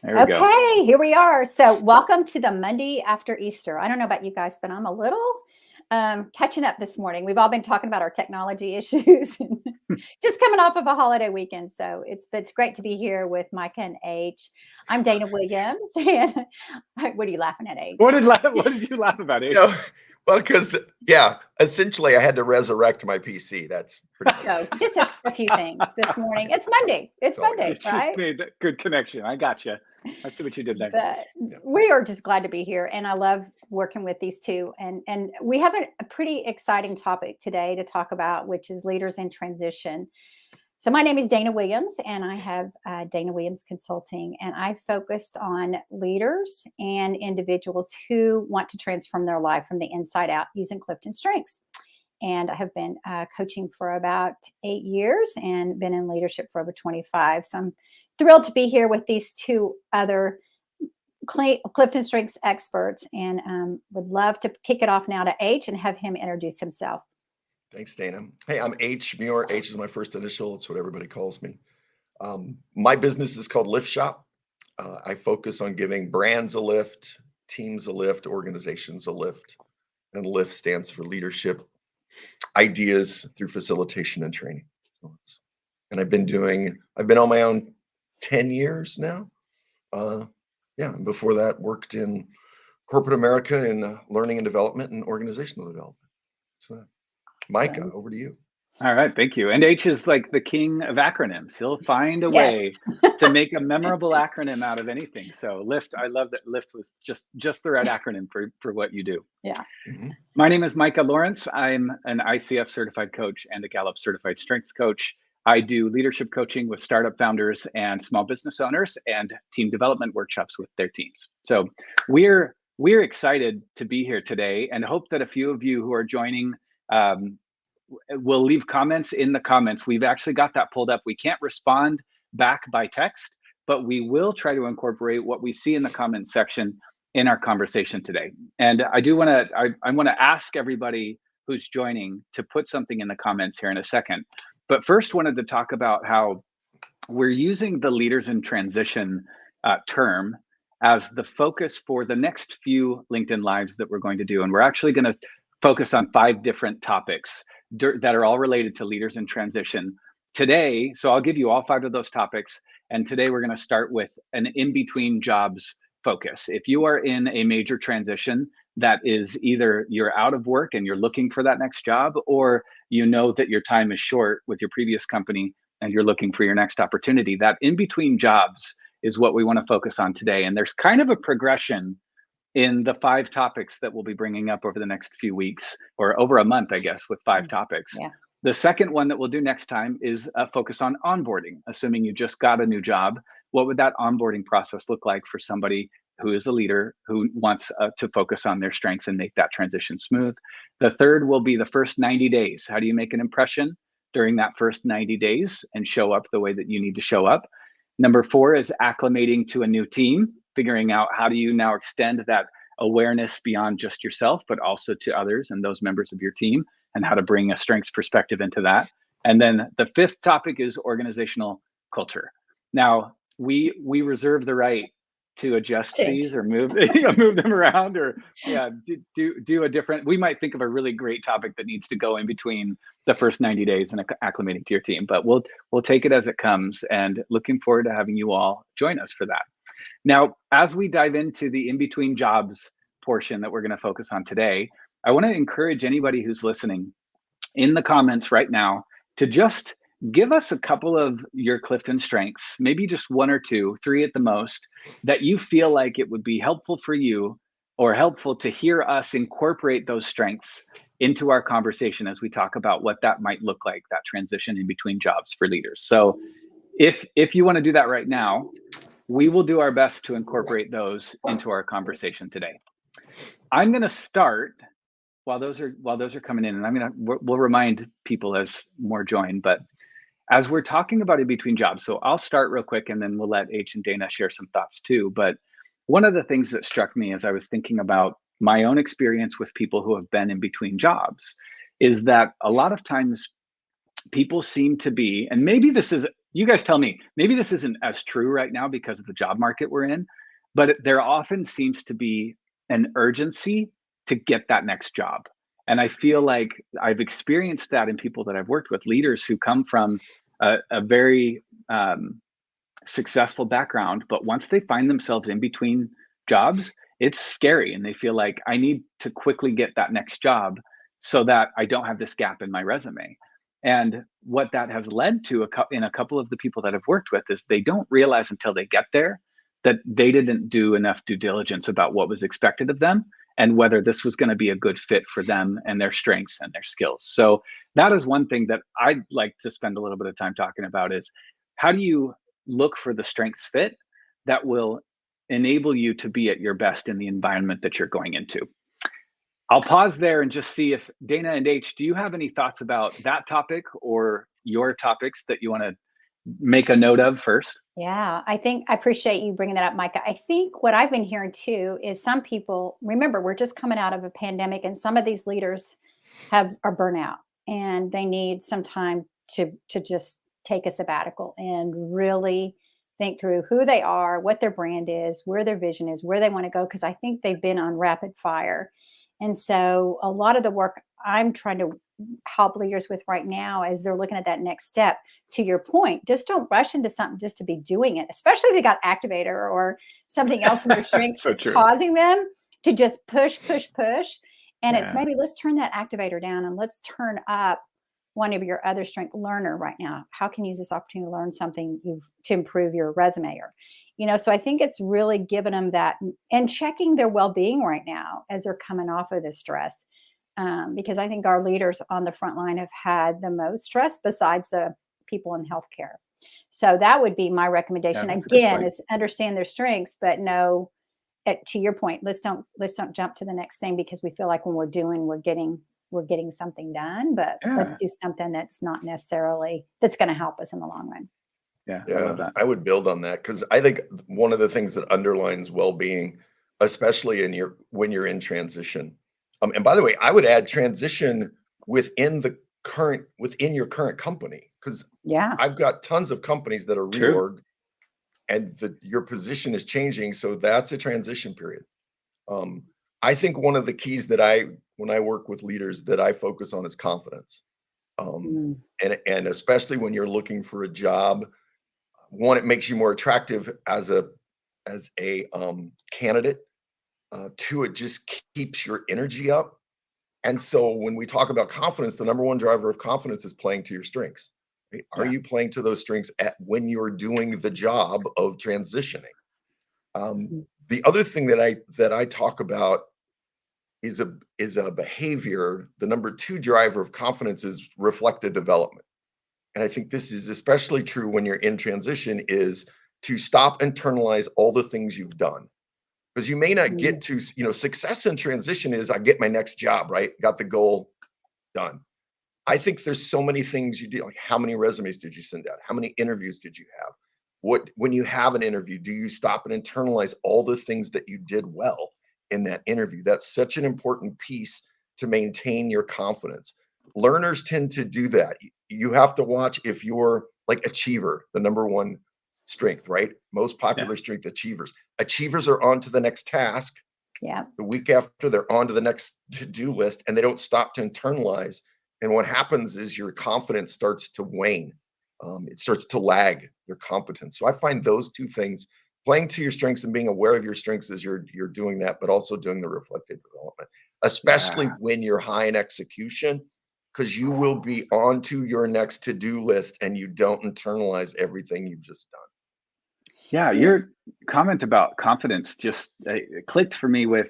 There we go. Okay, here we are. So, welcome to the Monday after Easter. I don't know about you guys, but I'm a little catching up this morning. We've all been talking about our technology issues, just coming off of a holiday weekend. So it's great to be here with Micah and H. I'm Dana Williams, and what are you laughing at, H? What did you laugh about, H? No, well, because essentially I had to resurrect my PC. That's pretty good. So, just a few things this morning. It's Monday. It's Oh, yeah. Monday, It right? just made a good connection. I got you. I see what you did there. But Yeah. we are just glad to be here, and I love working with these two. And we have a pretty exciting topic today to talk about, which is leaders in transition. So my name is Dana Williams, and I have Dana Williams Consulting, and I focus on leaders and individuals who want to transform their life from the inside out using Clifton Strengths. And I have been coaching for about 8 years and been in leadership for over 25. So I'm thrilled to be here with these two other Clifton Strengths experts, and would love to kick it off now to H and have him introduce himself. Thanks, Dana. Hey, I'm H. Muir. H is my first initial. It's what everybody calls me. My business is called Lift Shop. I focus on giving brands a lift, teams a lift, organizations a lift. And LIFT stands for leadership ideas through facilitation and training. And I've been on my own 10 years now. And before that worked in corporate America in learning and development and organizational development. So Micah, over to you. All right, thank you. And H is like the king of acronyms. He'll find a way to make a memorable acronym out of anything. So LIFT, I love that LIFT was just the right acronym for what you do. Yeah. Mhm. My name is Micah Lawrence. I'm an ICF certified coach and a Gallup certified strengths coach. I do leadership coaching with startup founders and small business owners and team development workshops with their teams. So we're excited to be here today and hope that a few of you who are joining will leave comments in the comments. We've actually got that pulled up. We can't respond back by text, but we will try to incorporate what we see in the comments section in our conversation today. And I do want to ask everybody who's joining to put something in the comments here in a second. But first, wanted to talk about how we're using the leaders in transition term as the focus for the next few LinkedIn Lives that we're going to do. And we're actually going to focus on 5 different topics that are all related to leaders in transition today. So I'll give you all 5 of those topics. And today we're going to start with an in-between jobs focus. If you are in a major transition, that is either you're out of work and you're looking for that next job, or you know that your time is short with your previous company and you're looking for your next opportunity, that in-between jobs is what we want to focus on today. And there's kind of a progression in the 5 topics that we'll be bringing up over the next few weeks, or over a month, I guess, with 5 topics. Yeah. The second one that we'll do next time is a focus on onboarding. Assuming you just got a new job, what would that onboarding process look like for somebody who is a leader who wants to focus on their strengths and make that transition smooth? The third will be the first 90 days. How do you make an impression during that first 90 days and show up the way that you need to show up? Number 4 is acclimating to a new team, figuring out how do you now extend that awareness beyond just yourself, but also to others and those members of your team, and how to bring a strengths perspective into that. And then the 5th topic is organizational culture. Now, we reserve the right to adjust these or move them around, or do a different. We might think of a really great topic that needs to go in between the first 90 days and acclimating to your team, but we'll take it as it comes, and looking forward to having you all join us for that. Now, as we dive into the in-between jobs portion that we're going to focus on today, I want to encourage anybody who's listening in the comments right now to just give us a couple of your Clifton strengths, maybe just 1 or 2, 3 at the most, that you feel like it would be helpful for you or helpful to hear us incorporate those strengths into our conversation as we talk about what that might look like, that transition in between jobs for leaders. So if you want to do that right now, we will do our best to incorporate those into our conversation today. I'm going to start while those are coming in, and we'll remind people as more join. But as we're talking about in between jobs, so I'll start real quick, and then we'll let H and Dana share some thoughts too. But one of the things that struck me as I was thinking about my own experience with people who have been in between jobs is that a lot of times people seem to be, and maybe this is you guys tell me, maybe this isn't as true right now because of the job market we're in, but there often seems to be an urgency to get that next job. And I feel like I've experienced that in people that I've worked with, leaders who come from a very successful background, but once they find themselves in between jobs, it's scary and they feel like I need to quickly get that next job so that I don't have this gap in my resume. And what that has led to in a couple of the people that I've worked with is they don't realize until they get there that they didn't do enough due diligence about what was expected of them and whether this was going to be a good fit for them and their strengths and their skills. So that is one thing that I'd like to spend a little bit of time talking about is how do you look for the strengths fit that will enable you to be at your best in the environment that you're going into. I'll pause there and just see if Dana and H, do you have any thoughts about that topic or your topics that you want to make a note of first? Yeah, I think I appreciate you bringing that up, Micah. I think what I've been hearing too is some people, remember, we're just coming out of a pandemic and some of these leaders are burnout and they need some time to just take a sabbatical and really think through who they are, what their brand is, where their vision is, where they want to go. Because I think they've been on rapid fire. And so a lot of the work I'm trying to help leaders with right now as they're looking at that next step, to your point, just don't rush into something just to be doing it, especially if they got activator or something else in their strengths So that's true. causing them to just push. And it's Yeah. maybe let's turn that activator down and let's turn up one of your other strength. Learner right now. How can you use this opportunity to learn something to improve your resume or, so I think it's really giving them that and checking their well-being right now as they're coming off of this stress. Because I think our leaders on the front line have had the most stress besides the people in healthcare. So that would be my recommendation. Yeah, that's a good Again, point. is understand their strengths, but know, to your point, let's don't jump to the next thing because we feel like when we're getting something done, but let's Yeah. do something that's not necessarily that's going to help us in the long run. Yeah. I Yeah, love that. I would build on that because I think one of the things that underlines well-being, especially when you're in transition. And by the way, I would add transition within your current company because Yeah. I've got tons of companies that are True. reorg and your position is changing, so that's a transition period. Um, I think one of the keys when I work with leaders that I focus on is confidence. Um, Mm. and especially when you're looking for a job, one, it makes you more attractive as a candidate. Two, it just keeps your energy up. And so when we talk about confidence, the number one driver of confidence is playing to your strengths. Right? Are Yeah. you playing to those strengths when you're doing the job of transitioning? Mhm. The other thing that I talk about is a behavior. The number two driver of confidence is reflective development. And I think this is especially true when you're in transition, is to stop internalize all the things you've done. Because you may not Mm. get to, success in transition is I get my next job, right? Got the goal done. I think there's so many things you do. Like how many resumes did you send out? How many interviews did you have? When you have an interview, do you stop and internalize all the things that you did well in that interview? That's such an important piece to maintain your confidence. Learners tend to do that. You have to watch if you're like achiever, the number one strength, right? Most Yeah. popular strength, achievers. Achievers are on to the next task. Yeah. The week after, they're on to the next to-do list and they don't stop to internalize. And what happens is your confidence starts to wane. It starts to lag your competence. So I find those two things, playing to your strengths and being aware of your strengths as you're doing that, but also doing the reflective development, especially Yeah. when you're high in execution, because you will be on to your next to-do list and you don't internalize everything you've just done. Yeah. Your comment about confidence just clicked for me with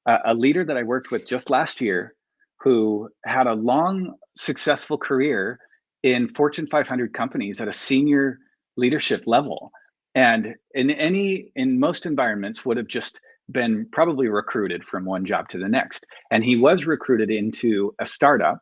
a leader that I worked with just last year who had a long, successful career in Fortune 500 companies at a senior leadership level. And in most environments would have just been probably recruited from one job to the next. And he was recruited into a startup.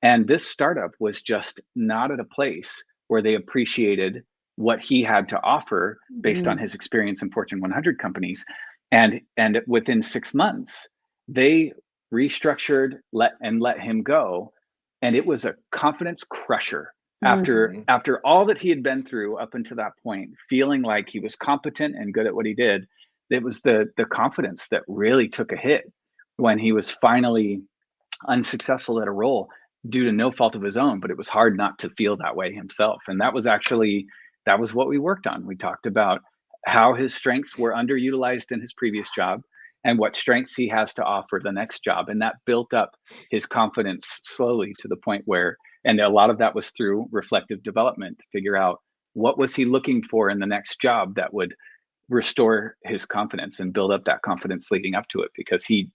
And this startup was just not at a place where they appreciated what he had to offer based on Mm. his experience in Fortune 100 companies. And within 6 months, they restructured, let him go, and it was a confidence crusher after Mhm. after all that he had been through up until that point, feeling like he was competent and good at what he did. It was the confidence that really took a hit when he was finally unsuccessful at a role due to no fault of his own, but it was hard not to feel that way himself. And that was what we worked on. We talked about how his strengths were underutilized in his previous job and what strengths he has to offer the next job. And that built up his confidence slowly to the point where, and a lot of that was through reflective development to figure out what was he looking for in the next job that would restore his confidence and build up that confidence leading up to it, because he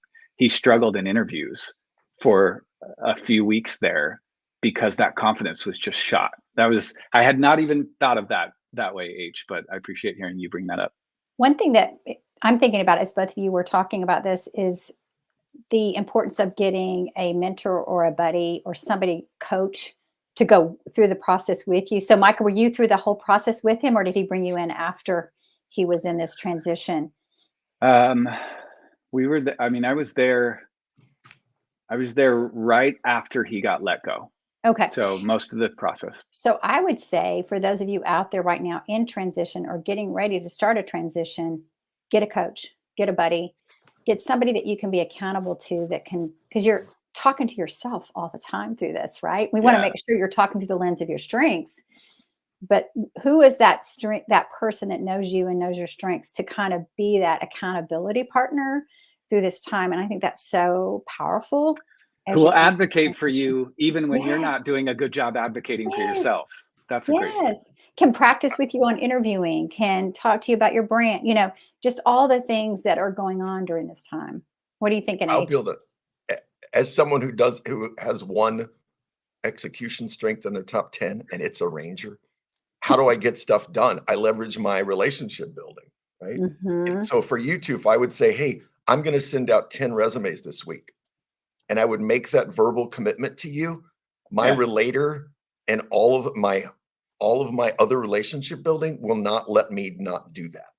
struggled in interviews for a few weeks there because that confidence was just shot. That was, I had not even thought of that way, H, but I appreciate hearing you bring that up. One thing that I'm thinking about as both of you were talking about this is the importance of getting a mentor or a buddy or somebody coach to go through the process with you. So Michael, were you through the whole process with him, or did he bring you in after he was in this transition? We were, I mean, I was there right after he got let go. Okay. So most of the process. So I would say for those of you out there right now in transition or getting ready to start a transition, get a coach, get a buddy, get somebody that you can be accountable to, that can, because you're talking to yourself all the time through this, right? We want to Yeah. make sure you're talking through the lens of your strengths, but who is that strength, that person that knows you and knows your strengths to kind of be that accountability partner through this time? And I think that's so powerful. Who As will you're going through advocate for transition. you even when you're Yes, not doing a good job advocating for yes. yourself. That's a great point. Yes. Can practice with you on interviewing, can talk to you about your brand, just all the things that are going on during this time. What are you thinking, I'll Age? build it. As someone who has one execution strength in their top 10 and it's a ranger, how do I get stuff done? I leverage my relationship building, right? Hmm. So for you two, if I would say, hey, I'm going to send out 10 resumes this week, and I would make that verbal commitment to you, my Yeah. relator and all of my other relationship building will not let me not do that.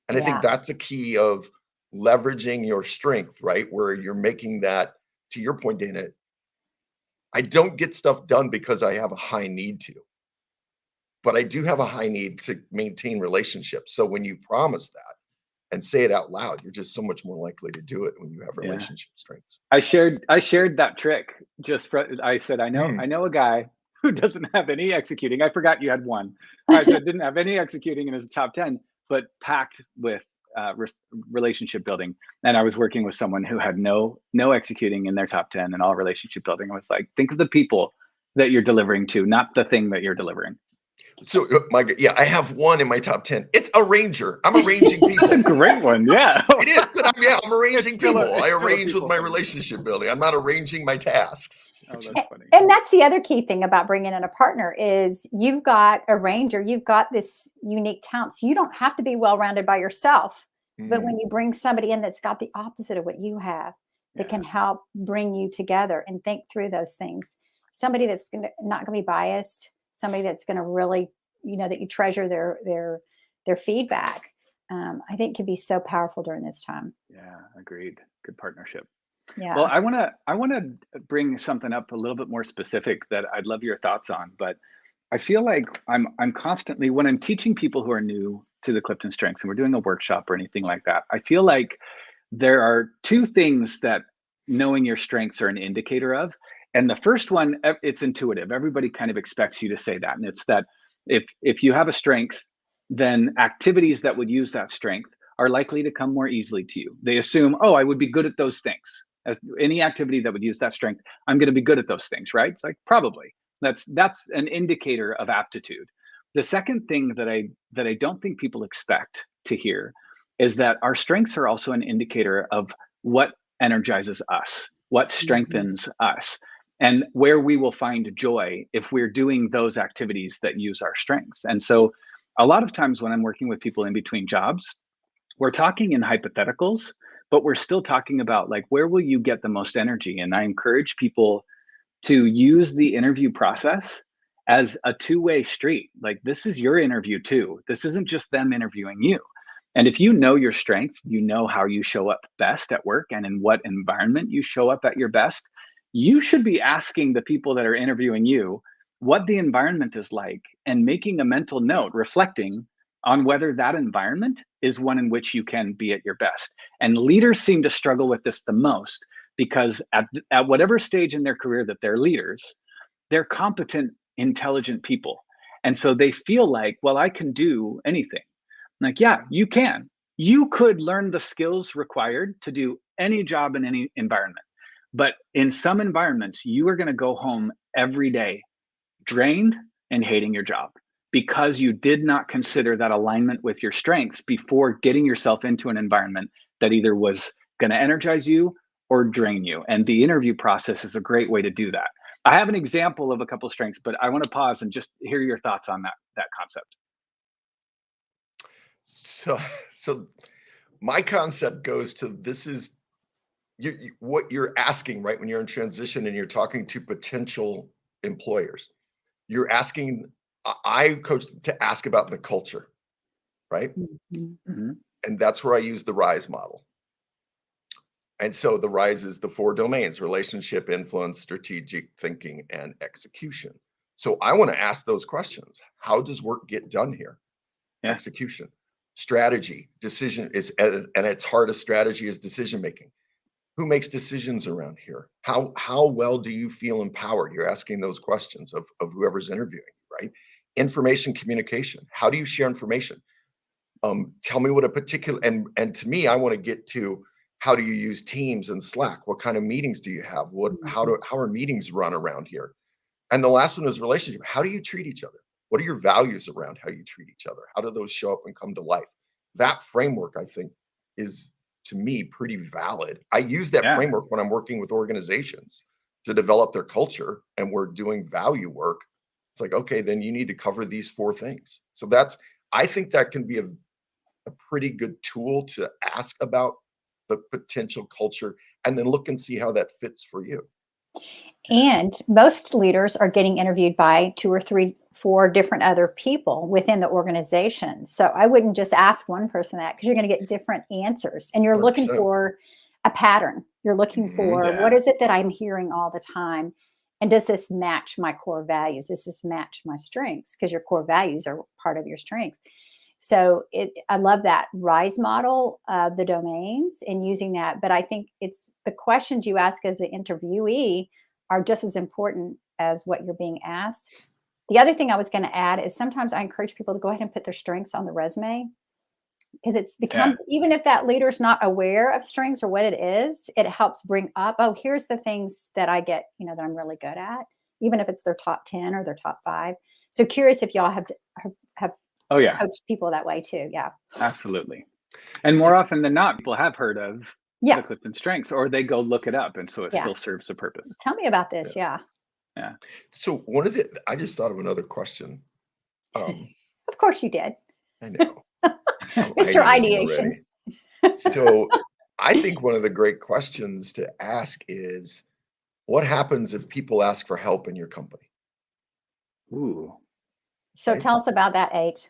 And I think Yeah. that's a key of leveraging your strength, right? Where you're making that, to your point, Dana, I don't get stuff done because I have a high need to, but I do have a high need to maintain relationships. So when you promise that and say it out loud, you're just so much more likely to do it when you have Yeah. relationship strengths. I shared that trick. I said, I Mm. know a guy who doesn't have any executing. I forgot you had one. I said didn't have any executing in his top 10, but packed with relationship building. And I was working with someone who had no executing in their top 10 and all relationship building. I was like, think of the people that you're delivering to, not the thing that you're delivering. So yeah, I have one in my top 10. It's a ranger. I'm arranging That's a people. great one. Yeah. It is, but I'm arranging people. I It's still a arrange with people my thing. relationship building. I'm not arranging my tasks. Oh, A- that's funny. And that's the other key thing about bringing in a partner is you've got a ranger, you've got this unique talent. So you don't have to be well-rounded by yourself. But Mm. when you bring somebody in that's got the opposite of what you have, that can Yeah. help bring you together and think through those things. Somebody that's not going to be biased, somebody that's going to really, that you treasure their feedback. I think can be so powerful during this time. Yeah, agreed. Good partnership. Yeah. Well, I wanna bring something up a little bit more specific that I'd love your thoughts on, but I feel like I'm constantly, when I'm teaching people who are new to the Clifton Strengths and we're doing a workshop or anything like that, I feel like there are two things that knowing your strengths are an indicator of. And the first one, it's intuitive. Everybody kind of expects you to say that. And it's that if you have a strength, then activities that would use that strength are likely to come more easily to you. They assume, oh, I would be good at those things. As any activity that would use that strength, I'm going to be good at those things, right? It's like probably. That's an indicator of aptitude. The second thing that I don't think people expect to hear is that our strengths are also an indicator of what energizes us, what strengthens us, and where we will find joy if we're doing those activities that use our strengths. And so a lot of times when I'm working with people in between jobs, we're talking in hypotheticals, but we're still talking about like, where will you get the most energy? And I encourage people to use the interview process as a two-way street. Like, this is your interview too. This isn't just them interviewing you. And if you know your strengths, you know how you show up best at work and in what environment you show up at your best, you should be asking the people that are interviewing you, what the environment is like and making a mental note reflecting on whether that environment is one in which you can be at your best. And leaders seem to struggle with this the most because at whatever stage in their career that they're leaders, they're competent, intelligent people. And so they feel like, well, I can do anything. Like, yeah, you can. You could learn the skills required to do any job in any environment. But in some environments, you are going to go home every day drained and hating your job because you did not consider that alignment with your strengths before getting yourself into an environment that either was going to energize you or drain you. And the interview process is a great way to do that. I have an example of a couple of strengths, but I want to pause and just hear your thoughts on that concept. So my concept goes to this is what you're asking, right? When you're in transition and you're talking to potential employers, you're asking, I coach to ask about the culture, right? Mm-hmm. And that's where I use the RISE model. And so the RISE is the 4 domains: relationship, influence, strategic thinking, and execution. So I want to ask those questions. How does work get done here? Yeah. Execution, strategy, decision is, and its heart of strategy is decision making. Who makes decisions around here? How well do you feel empowered? You're asking those questions of whoever's interviewing, right? Information communication. How do you share information? Tell me what a particular, and to me, I want to get to how do you use Teams and Slack? What kind of meetings do you have? How are meetings run around here? And the last one is relationship. How do you treat each other? What are your values around how you treat each other? How do those show up and come to life? That framework, I think, is, to me, pretty valid. I use that framework when I'm working with organizations to develop their culture and we're doing value work. It's like, okay, then you need to cover these 4 things. So I think that can be a pretty good tool to ask about the potential culture and then look and see how that fits for you. And most leaders are getting interviewed by 2 or 3, 4 different other people within the organization. So I wouldn't just ask one person that, because you're going to get different answers. And you're looking 100%. for a pattern. You're looking for what is it that I'm hearing all the time? And does this match my core values? Does this match my strengths? Because your core values are part of your strengths. So I love that RISE model of the domains and using that. But I think it's the questions you ask as the interviewee are just as important as what you're being asked. The other thing I was going to add is sometimes I encourage people to go ahead and put their strengths on the resume, because it becomes, even if that leader's not aware of strengths or what it is, it helps bring up, oh, here's the things that I get, that I'm really good at, even if it's their top 10 or their top 5. So curious if y'all have coached people that way too. Yeah, absolutely. And more often than not, people have heard of the Clifton Strengths, or they go look it up, and so it still serves a purpose. Tell me about this. Yeah. So I just thought of another question. Of course you did. I know. Mr. Ideation. So I think one of the great questions to ask is, what happens if people ask for help in your company? Ooh. So tell us about that, H.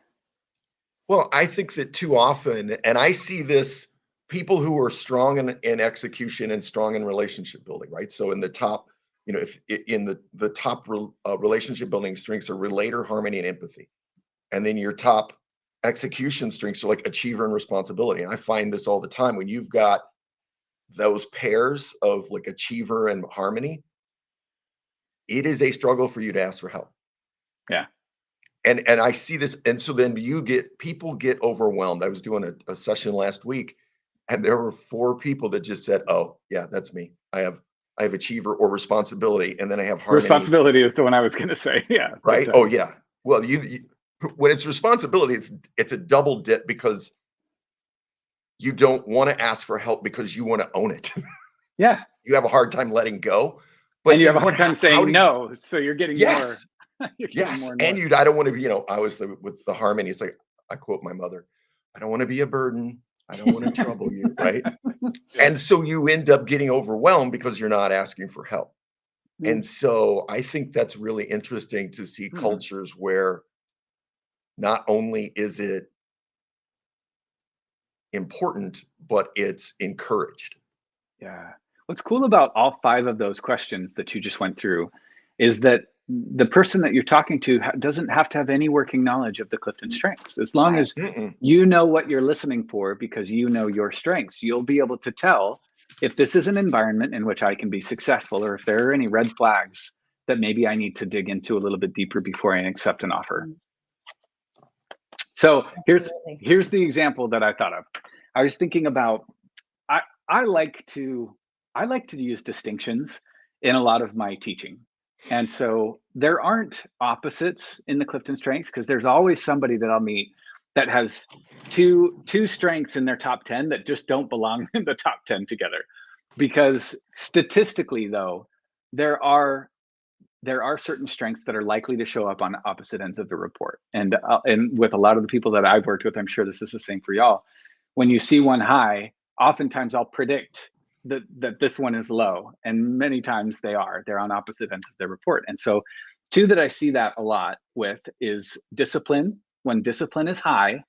Well, I think that too often, and I see this, people who are strong in execution and strong in relationship building, right? So in the top, if in the top relationship building strengths are relator, harmony, and empathy. And then your top execution strengths are like achiever and responsibility. And I find this all the time when you've got those pairs of like achiever and harmony, it is a struggle for you to ask for help. Yeah. And I see this, and so then people get overwhelmed. I was doing a session last week, and there were 4 people that just said, "Oh, yeah, that's me. I have achiever or responsibility, and then I have harmony." Responsibility is the one I was going to say. Yeah. Right. Oh, yeah. Well, you when it's responsibility, it's a double dip, because you don't want to ask for help because you want to own it. Yeah. You have a hard time letting go, but you have a hard time saying no. So you're getting more. Yes. And I don't want to be, I was with the harmony. It's like, I quote my mother, I don't want to be a burden. I don't want to trouble you. Right. And so you end up getting overwhelmed because you're not asking for help. And so I think that's really interesting to see cultures where not only is it important, but it's encouraged. Yeah. What's cool about all 5 of those questions that you just went through is that the person that you're talking to doesn't have to have any working knowledge of the Clifton strengths. As long Right. as Mm-mm. you know what you're listening for because you know your strengths, you'll be able to tell if this is an environment in which I can be successful, or if there are any red flags that maybe I need to dig into a little bit deeper before I accept an offer. So Absolutely. here's the example that I thought of. I was thinking about, I like to use distinctions in a lot of my teaching. And so there aren't opposites in the Clifton strengths, because there's always somebody that I'll meet that has two strengths in their top 10 that just don't belong in the top 10 together. Because statistically though, there are certain strengths that are likely to show up on opposite ends of the report. And with a lot of the people that I've worked with, I'm sure this is the same for y'all. When you see one high, oftentimes I'll predict that this one is low, and many times they're on opposite ends of their report. And so two that I see that a lot with is discipline. When discipline is high,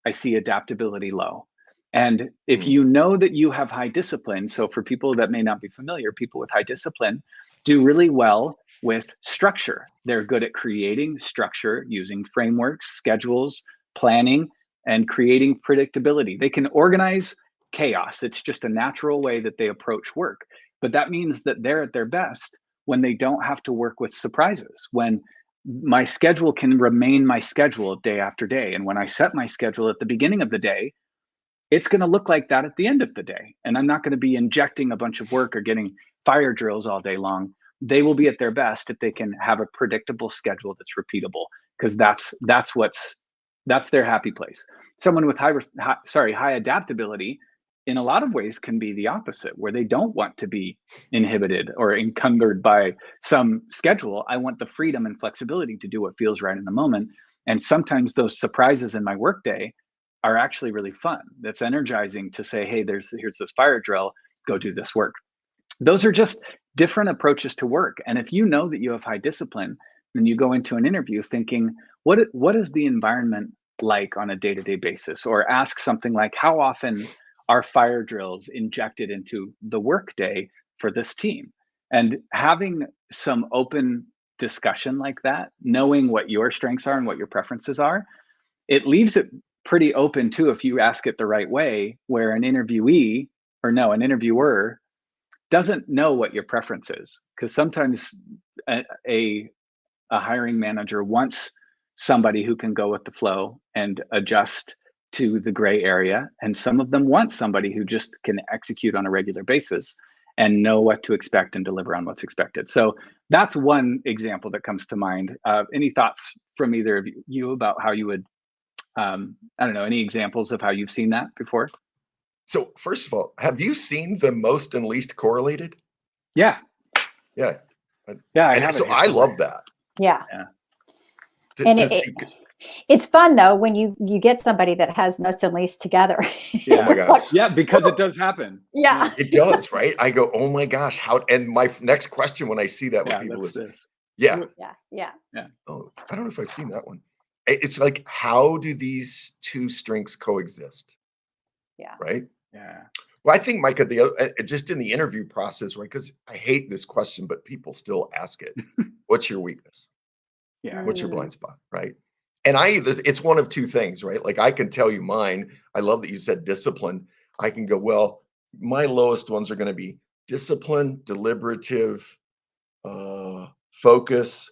I see adaptability low. And if you know that you have high discipline, so for people that may not be familiar, people with high discipline do really well with structure. They're good at creating structure using frameworks, schedules, planning, and creating predictability. They can organize chaos. It's just a natural way that they approach work. But that means that they're at their best when they don't have to work with surprises, when my schedule can remain my schedule day after day. And when I set my schedule at the beginning of the day, it's going to look like that at the end of the day. And I'm not going to be injecting a bunch of work or getting fire drills all day long. They will be at their best if they can have a predictable schedule that's repeatable, because that's their happy place. Someone with high adaptability in a lot of ways can be the opposite, where they don't want to be inhibited or encumbered by some schedule. I want the freedom and flexibility to do what feels right in the moment. And sometimes those surprises in my workday are actually really fun. That's energizing to say, hey, here's this fire drill, go do this work. Those are just different approaches to work. And if you know that you have high discipline, then you go into an interview thinking, what is the environment like on a day-to-day basis? Or ask something like, how often are fire drills injected into the workday for this team? And having some open discussion like that, knowing what your strengths are and what your preferences are, it leaves it pretty open too, if you ask it the right way, where an interviewer doesn't know what your preference is. Because sometimes a hiring manager wants somebody who can go with the flow and adjust to the gray area. And some of them want somebody who just can execute on a regular basis and know what to expect and deliver on what's expected. So that's one example that comes to mind. Any thoughts from either of you about how you would, I don't know, any examples of how you've seen that before? So first of all, have you seen the most and least correlated? Yeah. Yeah. Yeah, I And have it so here I somewhere. love that. Yeah. To And see, it's fun though when you get somebody that has most and least together. oh my gosh. Yeah, because it does happen. Yeah. It does, right? I go, oh my gosh, how? And my next question when I see that with Yeah, people that's is, this. yeah, Yeah. oh, I don't know if I've seen that one. It's like, how do these two strengths coexist? Yeah. Right. Yeah. Well, I think, Micah, just in the interview process, right? Because I hate this question, but people still ask it. What's your weakness? Yeah. What's your blind spot? Right. And it's one of two things, right? Like I can tell you mine. I love that you said discipline. I can go, well, my lowest ones are going to be discipline, deliberative, focus.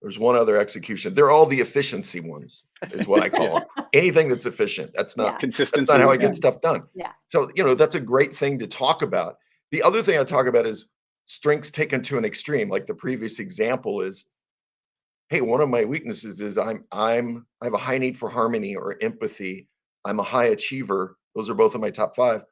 There's one other execution. They're all the efficiency ones, is what I call them. Anything that's efficient. That's not Consistency. how I get stuff done. Yeah. So, that's a great thing to talk about. The other thing I talk about is strengths taken to an extreme. Like the previous example is, hey, one of my weaknesses is I have a high need for harmony or empathy. I'm a high achiever. Those are both in my top 5.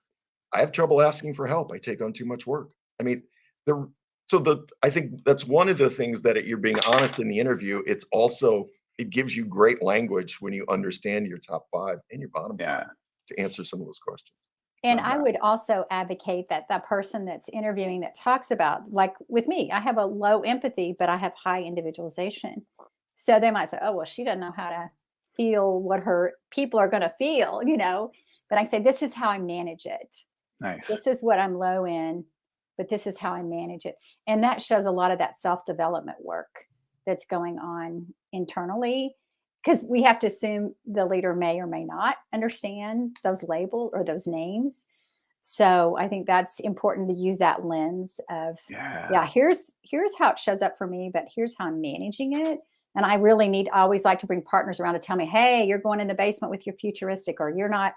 I have trouble asking for help. I take on too much work. I mean, I think that's one of the things that you're being honest in the interview. It's also, it gives you great language when you understand your top 5 and your bottom 5 to answer some of those questions. And I would also advocate that the person that's interviewing that talks about, like with me, I have a low empathy, but I have high individualization. So they might say, oh, well, she doesn't know how to feel what her people are going to feel, But I say, this is how I manage it. Nice. This is what I'm low in. but this is how I manage it. And that shows a lot of that self-development work that's going on internally, because we have to assume the leader may or may not understand those labels or those names. So I think that's important to use that lens of, yeah, here's how it shows up for me, but here's how I'm managing it. And I always like to bring partners around to tell me, hey, you're going in the basement with your futuristic, or you're not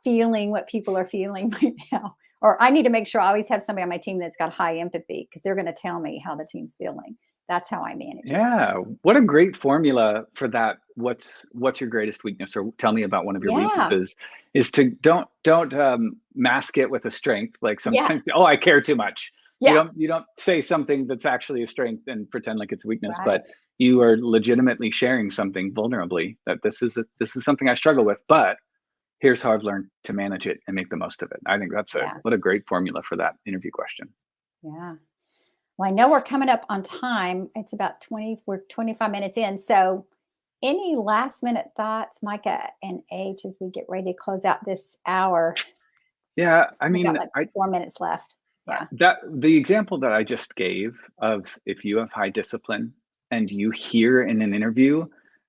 feeling what people are feeling right now. Or I need to make sure I always have somebody on my team that's got high empathy, because they're going to tell me how the team's feeling. That's how I manage it. Yeah. What a great formula for that. What's your greatest weakness? Or tell me about one of your weaknesses, is to don't mask it with a strength. Like sometimes, oh, I care too much. Yeah. You don't say something that's actually a strength and pretend like it's a weakness, Right. but you are legitimately sharing something vulnerably, that this is something I struggle with, but here's how I've learned to manage it and make the most of it. I think that's what a great formula for that interview question. Yeah. Well, I know we're coming up on time. It's about we're 25 minutes in. So any last minute thoughts, Micah and H, as we get ready to close out this hour? Yeah. I We've mean, got like 4 minutes left. Yeah. That the example that I just gave of, if you have high discipline and you hear in an interview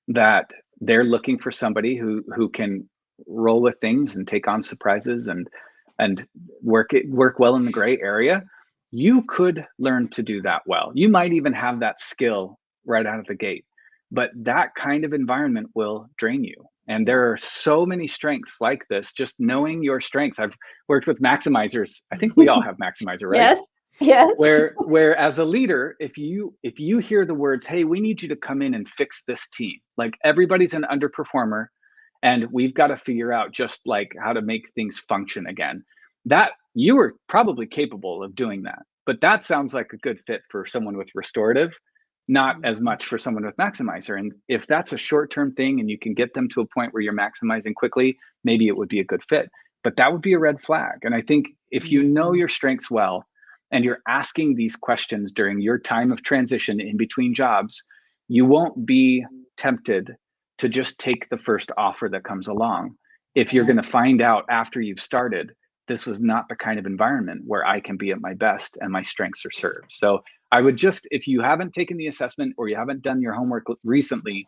that they're looking for somebody who can roll with things and take on surprises and work well in the gray area, you could learn to do that well. You might even have that skill right out of the gate, but that kind of environment will drain you. And there are so many strengths like this. Just knowing your strengths. I've worked with maximizers. I think we all have maximizer, right? Yes. Where as a leader, if you hear the words, hey, we need you to come in and fix this team. Like, everybody's an underperformer and we've got to figure out just like how to make things function again. That you are probably capable of doing that. But that sounds like a good fit for someone with restorative, not as much for someone with maximizer. And if that's a short-term thing and you can get them to a point where you're maximizing quickly, maybe it would be a good fit. But that would be a red flag. And I think if you know your strengths well and you're asking these questions during your time of transition in between jobs, you won't be tempted to just take the first offer that comes along. If you're going to find out after you've started, this was not the kind of environment where I can be at my best and my strengths are served. So I would just, if you haven't taken the assessment or you haven't done your homework recently,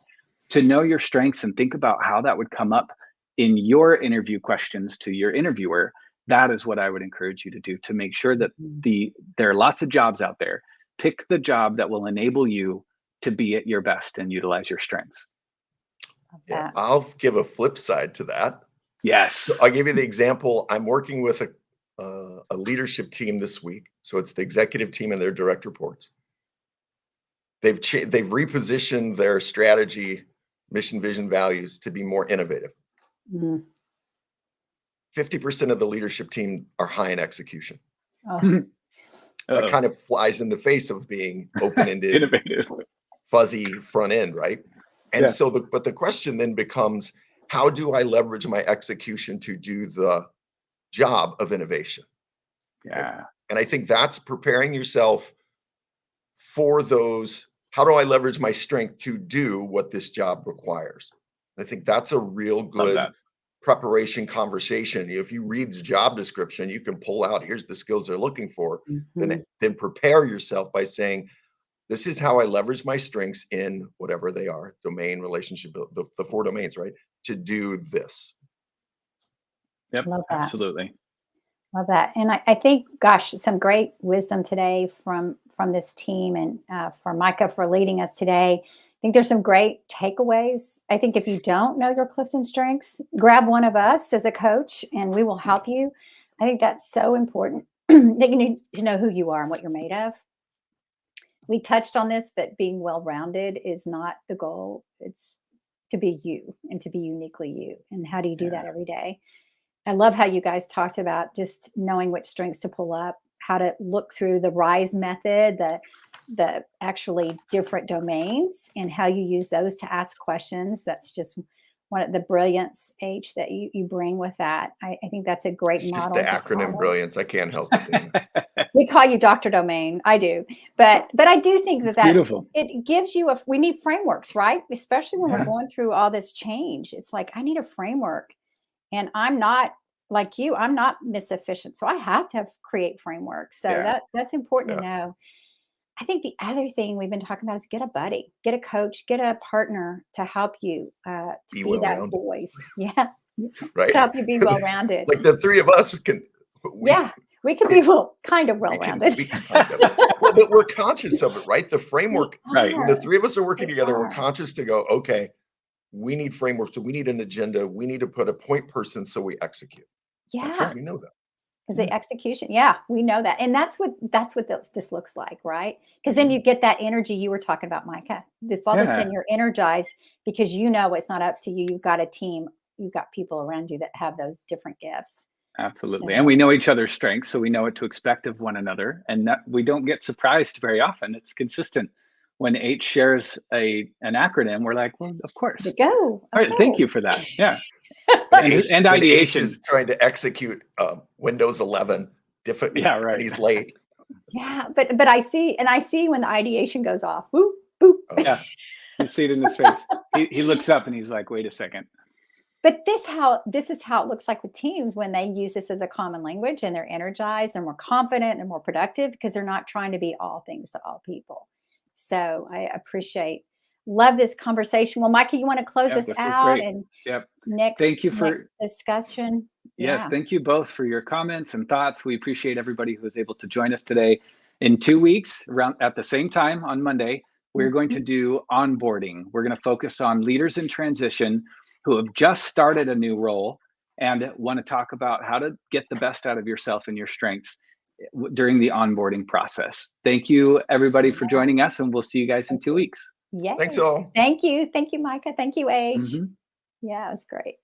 to know your strengths and think about how that would come up in your interview questions to your interviewer. That is what I would encourage you to do, to make sure that there are lots of jobs out there. Pick the job that will enable you to be at your best and utilize your strengths. Yeah, I'll give a flip side to that. Yes. So I'll give you the example. I'm working with a leadership team this week. So it's the executive team and their direct reports. They've repositioned their strategy, mission, vision, values to be more innovative. 50% of the leadership team are high in execution. That kind of flies in the face of being open-ended, innovative, fuzzy front end, right? And so the question then becomes, how do I leverage my execution to do the job of innovation? Yeah. And I think that's preparing yourself for those. How do I leverage my strength to do what this job requires? I think that's a real good preparation conversation. If you read the job description, you can pull out, here's the skills they're looking for, then prepare yourself by saying, this is how I leverage my strengths in whatever they are, domain, relationship, the 4 domains, right? To do this. Yep, Love that. absolutely. Love that. And I think, gosh, some great wisdom today from this team, and for Micah for leading us today. I think there's some great takeaways. I think if you don't know your Clifton strengths, grab one of us as a coach and we will help you. I think that's so important that you need to know who you are and what you're made of. We touched on this, but being well-rounded is not the goal. It's to be you and to be uniquely you. And how do you do that every day? I love how you guys talked about just knowing which strengths to pull up, how to look through the RISE method, the actually different domains, and how you use those to ask questions. That's just one of the brilliance, H, that you bring with that. I think that's a great model. Just the acronym brilliance. I can't help it. We call you Dr. Domain. I do. But I do think that beautiful. It gives you we need frameworks, right? Especially when we're going through all this change. It's like, I need a framework. And I'm not like you, I'm not Miss Efficient, so I have to have create frameworks. So Yeah. that's important to Yeah. know. I think the other thing we've been talking about is get a buddy, get a coach, get a partner to help you to Be be that well-rounded, voice. Yeah, right? to help you be well rounded. Like the three of us can, we Yeah, we could be kind of well we can rounded. we can kind of, well, but we're conscious of it, right? The framework, Right. when the three of us are working We together, we're are. conscious to go, okay, we need framework, so we need an agenda, we need to put a point person so we execute. Yeah, Because we know that. because the execution. Yeah, we know that, and that's what this looks like, right? Because then Mhm. you get that energy you were talking about, Micah. This all of a Yeah. sudden you're energized because you know it's not up to you. You've got a team. You've got people around you that have those different gifts. Absolutely. So And we know each other's strengths, so we know what to expect of one another. And that we don't get surprised very often. It's consistent. When H shares an acronym, we're like, well, of course. to go. All right, thank you for that. Yeah. When And H ideation. is trying to execute Windows 11, Yeah, and right. he's late. Yeah, but I see when the ideation goes off. Boop boop. Oh. Yeah. You see it in his face. He looks up and he's like, wait a second. But this is how it looks like with teams when they use this as a common language and they're energized, they're more confident and more productive because they're not trying to be all things to all people. So I love this conversation. Well, Micah, you want to close Yeah, us this was out great. and Yep. next Thank you for next discussion? Yes, Yeah. thank you both for your comments and thoughts. We appreciate everybody who was able to join us today. In 2 weeks, around at the same time on Monday, we're going to Mhm. do onboarding. We're going to focus on leaders in transition who have just started a new role and want to talk about how to get the best out of yourself and your strengths during the onboarding process. Thank you, everybody, for joining us, and we'll see you guys in 2 weeks. Yay. Thanks all. Thank you. Thank you, Micah. Thank you, H. Mhm. Yeah, it was great.